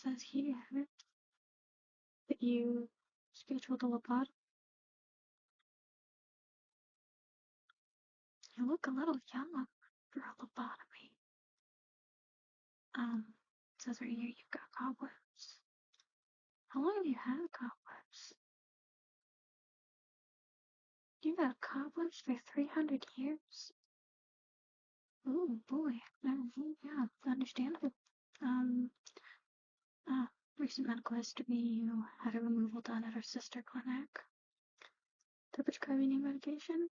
says here that you scheduled a lobotomy. You look a little young for a lobotomy. It says right here you've got cobwebs. How long have you had cobwebs? You've had cobwebs for 300 years? Oh boy. Yeah, understandable. Recent medical history, you had a removal done at our sister clinic. Did they prescribe you any medication?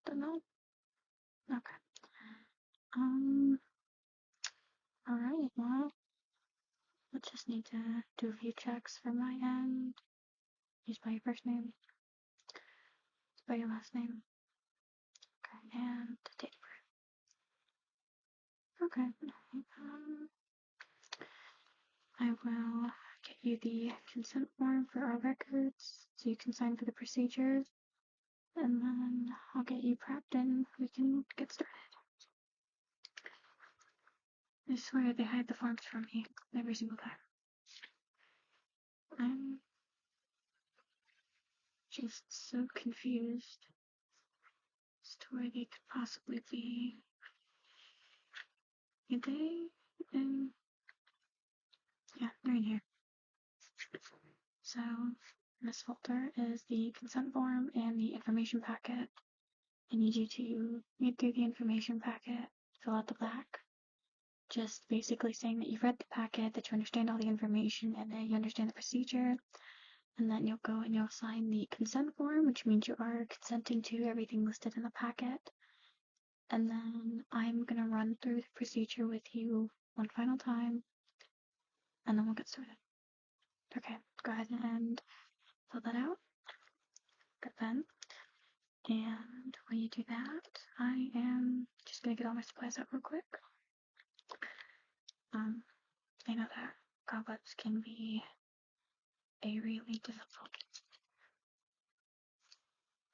Don't know? Okay. Alright, well, I just need to do a few checks for my end. You spell your first name, spell your last name, okay, and date of birth. Okay. I will get you the consent form for our records so you can sign for the procedure, and then I'll get you prepped and we can get started. I swear they hide the forms from me every single time. I'm just so confused as to where they could possibly be. Are they in? Yeah, they're in here. So, this folder is the consent form and the information packet. I need you to read through the information packet, fill out the back, just basically saying that you've read the packet, that you understand all the information, and that you understand the procedure. And then you'll go and you'll sign the consent form, which means you are consenting to everything listed in the packet. And then I'm gonna run through the procedure with you one final time, and then we'll get started. Okay, go ahead and fill that out. Good pen. And when you do that, I am just gonna get all my supplies out real quick. I know that cobwebs can be a really difficult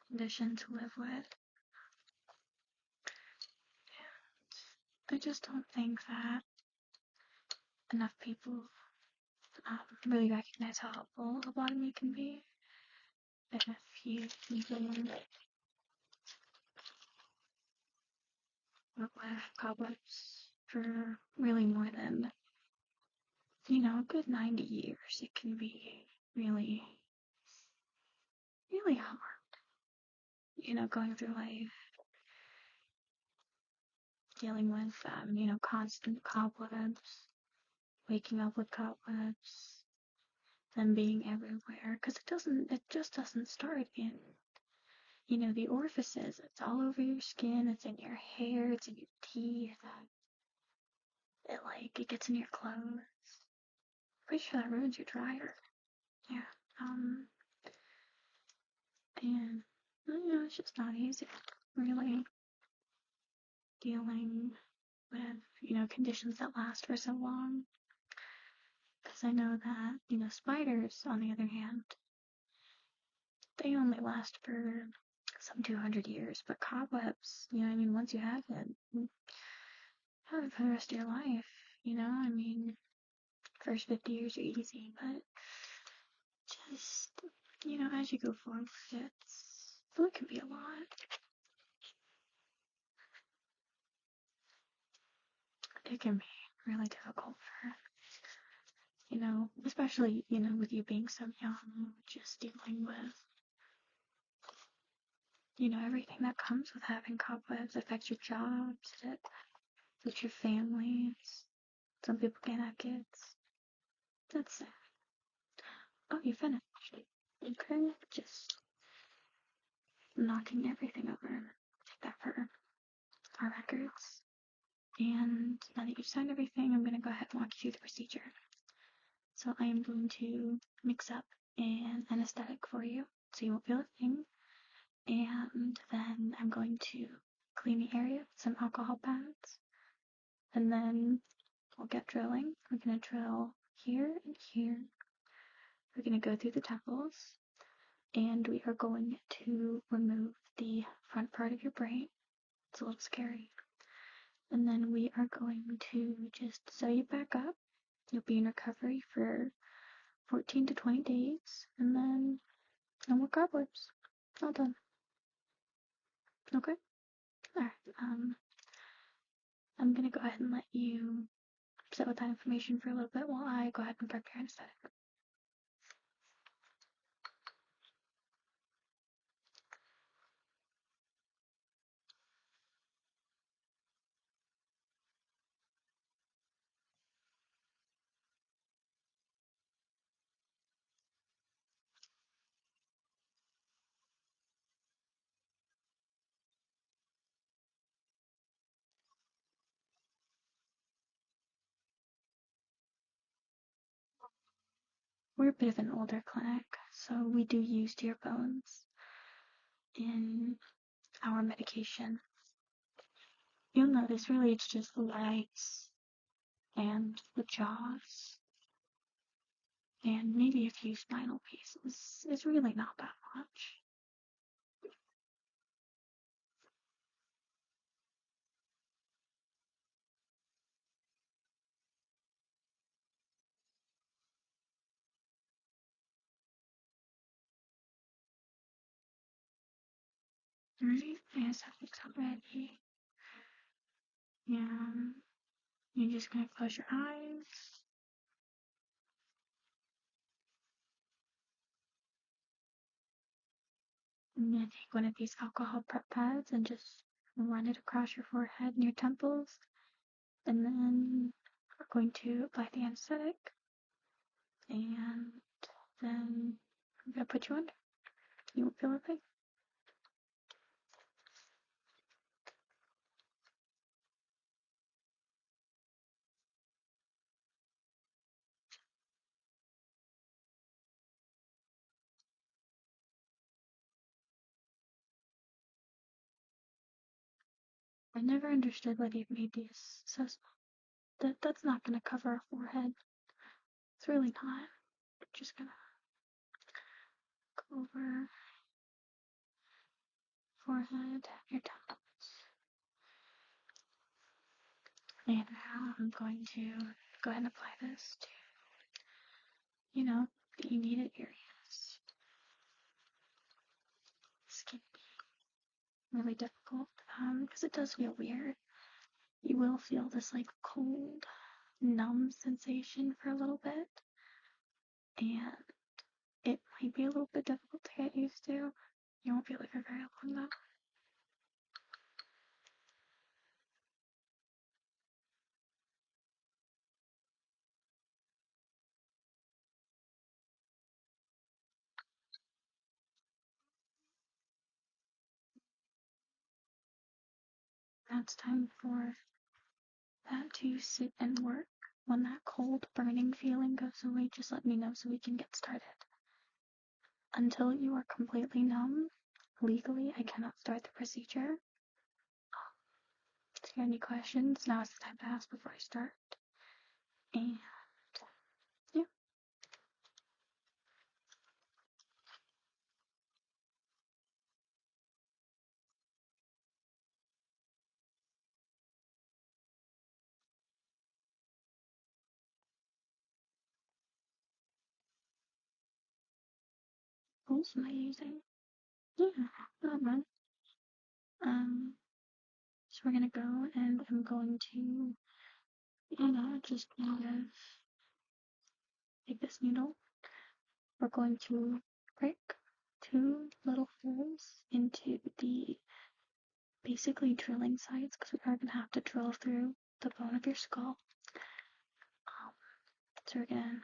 condition to live with. I just don't think that enough people really recognize how helpful lobotomy can be. If you even work with cobwebs for really more than, a good 90 years, it can be really, really hard. Going through life, dealing with, constant cobwebs, waking up with cobwebs, them being everywhere, because it just doesn't start in, the orifices. It's all over your skin, it's in your hair, it's in your teeth, it gets in your clothes. Pretty sure that ruins your dryer. Yeah, and, it's just not easy, really, dealing with, conditions that last for so long. Because I know that, spiders, on the other hand, they only last for some 200 years, but cobwebs, once you have it, you have it for the rest of your life, first 50 years are easy, but just, as you go forward, it can be a lot. It can be really difficult for, especially, with you being so young, just dealing with, everything that comes with having cobwebs. It affects your jobs, it affects your families. Some people can't have kids. That's sad. Oh, you finished. Okay, just knocking everything over. Take that for our records. And now that you've signed everything, I'm going to go ahead and walk you through the procedure. So I am going to mix up an anesthetic for you, so you won't feel a thing. And then I'm going to clean the area with some alcohol pads. And then we'll get drilling. We're going to drill here and here. We're going to go through the temples. And we are going to remove the front part of your brain. It's a little scary. And then we are going to just sew you back up. You'll be in recovery for 14 to 20 days, and then no more cobwebs. All done. Okay? Alright, I'm gonna go ahead and let you sit with that information for a little bit while I go ahead and prep your anesthetic. We're a bit of an older clinic, so we do use deer bones in our medication. You'll notice really it's just the legs and the jaws and maybe a few spinal pieces. It's really not that much. Alright, anesthetic's already. And you're just gonna close your eyes. I'm gonna take one of these alcohol prep pads and just run it across your forehead and your temples. And then we're going to apply the anesthetic. And then I'm gonna put you under. You won't feel a thing. I never understood why they've made these so small. That's not gonna cover a forehead. It's really not. Just gonna go over forehead, your temples. And now I'm going to go ahead and apply this to, the immediate areas. This can be really difficult, because it does feel weird. You will feel this like cold, numb sensation for a little bit, and it might be a little bit difficult to get used to. You won't feel it for very long though. Now it's time for that to sit and work. When that cold, burning feeling goes away, just let me know so we can get started. Until you are completely numb, legally, I cannot start the procedure. If you have any questions, now is the time to ask before I start. And yeah. What else am I using? Yeah, not much. So we're gonna go and I'm going to, just kind of take this needle. We're going to prick two little holes into the basically drilling sites because we are gonna have to drill through the bone of your skull. So we're gonna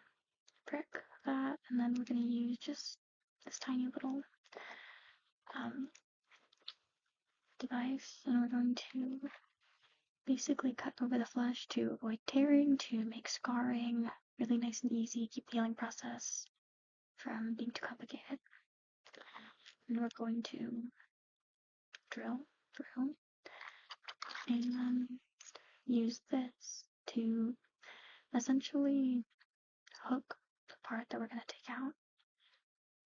prick that, and then we're gonna use just this tiny little device, and we're going to basically cut over the flesh to avoid tearing, to make scarring really nice and easy, keep the healing process from being too complicated. And we're going to drill through and use this to essentially hook the part that we're going to take out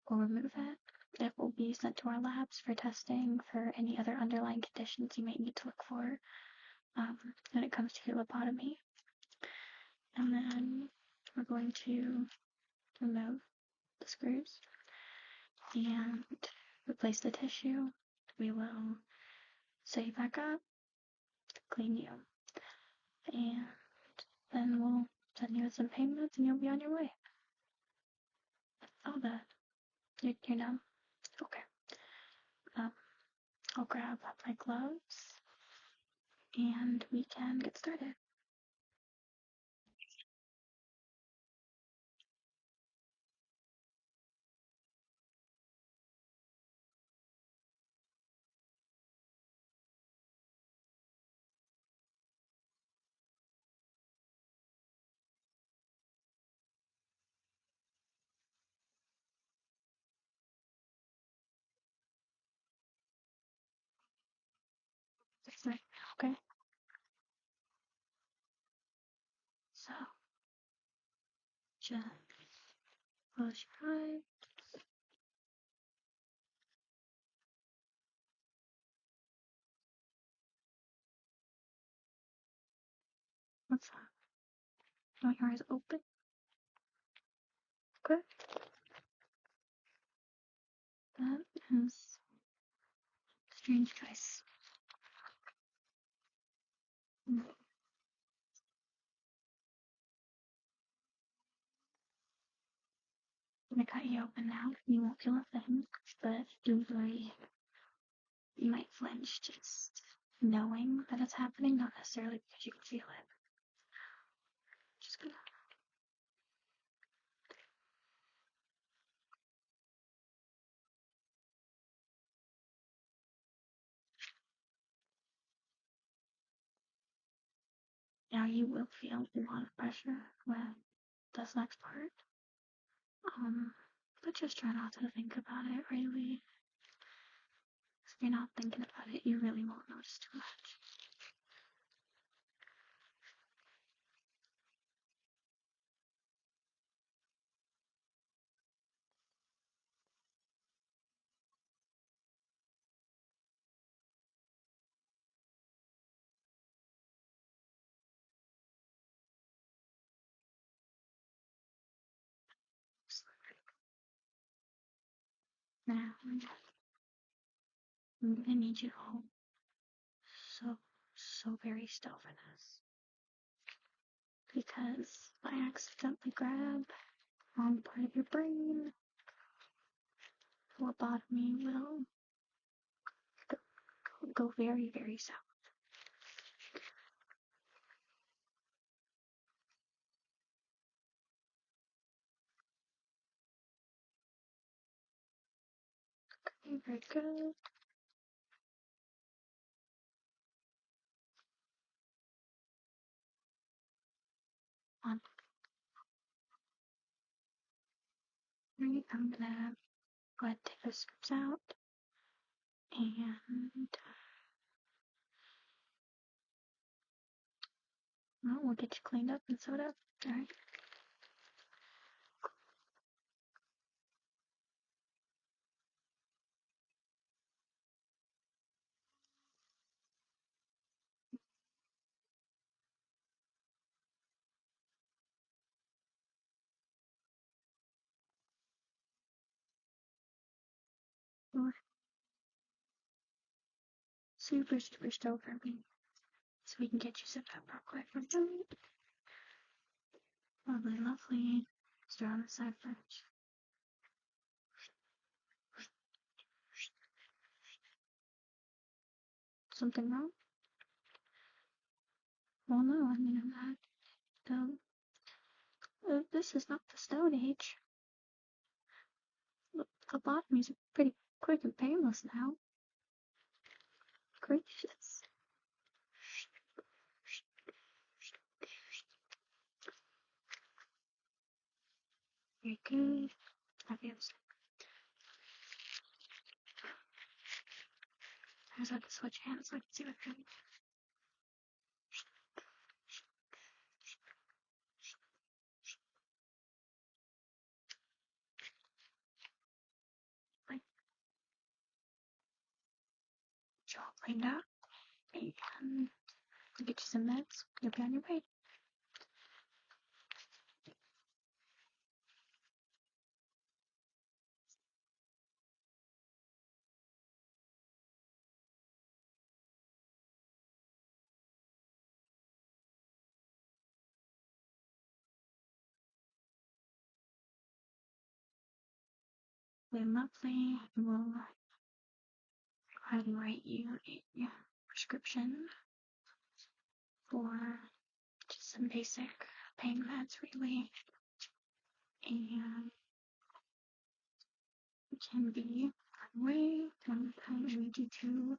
or remove it. It will be sent to our labs for testing for any other underlying conditions you may need to look for when it comes to lobotomy. And then we're going to remove the screws and replace the tissue. We will sew you back up, clean you, and then we'll send you some payments and you'll be on your way. Oh, that. You're done? Okay. Um, I'll grab my gloves and we can get started. Right. Okay. So, just close your eyes. What's that? You want your eyes open? Good. That is a strange choice. I'm gonna cut you open now. You won't feel a thing, but don't worry. You might flinch just knowing that it's happening, not necessarily because you can feel it. Just gonna. Now you will feel a lot of pressure with this next part. But just try not to think about it, really. If you're not thinking about it, you really won't notice too much. Now, I'm gonna need you to hold so very still for this. Because if I accidentally grab wrong part of your brain, lobotomy will go very, very south. Okay, very good. On right, I'm gonna go ahead and take those strips out. And well, we'll get you cleaned up and sewed up. Alright. You're super stoked for me. So we can get you set up real quick. Lovely, lovely. Start on the side first. Something wrong? Well, no, I mean, I'm not. This is not the Stone Age. Lobotomies are pretty quick and painless now. Gracious. Very good. Fabulous. I just have to switch hands so I can see what's happening. Like, you all cleaned up. And I'll get you some meds. You'll be on your way. then monthly, I will go ahead and write you a prescription for just some basic pain meds, really, and it can be one way. One time I need you to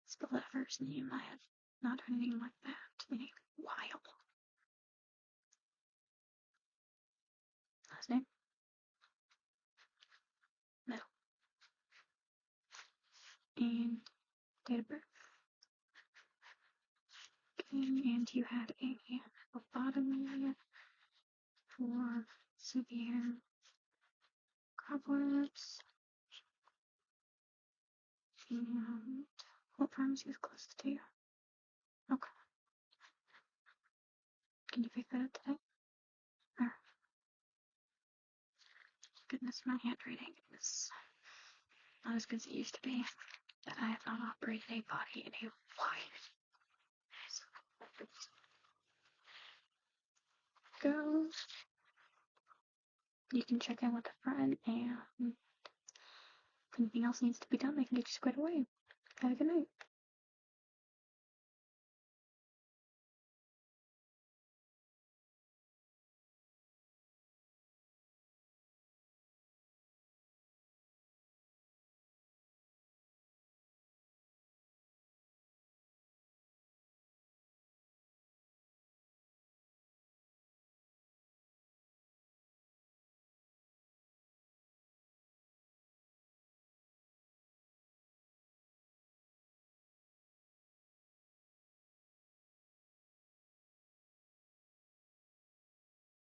spell that first name. I have not heard anything like that in a while. Last name? No. And date of birth. Okay, and you had a lobotomy for severe cobwebs. And what pharmacy is closest to you? Okay. Can you pick that up today? Or, goodness, my handwriting is not as good as it used to be. That I have not operated a body in a while. Go. You can check in with a friend, and if anything else needs to be done, they can get you squared away. Have a good night.